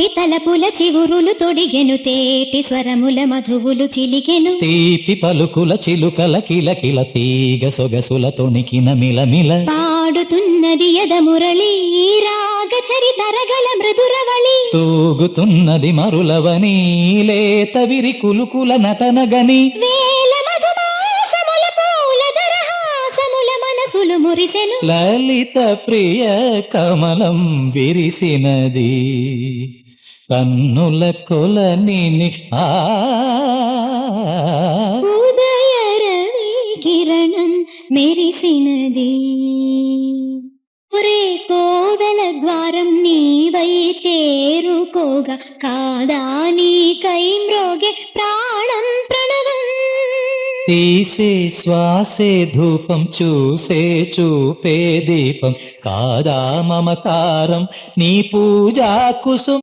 కోటి తలపుల చివురులు తొడిగెను తేటి స్వరముల మధువులు చిలికెను తీపి పలుకుల చిలుకల కిలకిల తీగ సొగసుల తొణికిన మిలమిల పాడుతున్నది యద మురళి రాగ చరితరగల మృదురవళి తూగుతున్నది మరులవని లేత విరి కులుకుల నటనగని వేల మధుమాసముల పూల దరహాసముల మనసులు మురిసెను లలిత ప్రియ కమలం విరిసినది కన్నుల కొలని ఉదయ రవి కిరణం మెరిసినది ఒరే కోవెల ద్వారం నీవై చేరుకోగా కాదా నీకై మ్రోగే ప్రాణం ప్రణవం తీసే శ్వాసే ధూపం చూసే చూపే దీపం కాదా మమకారం నీ పూజా కుసుమ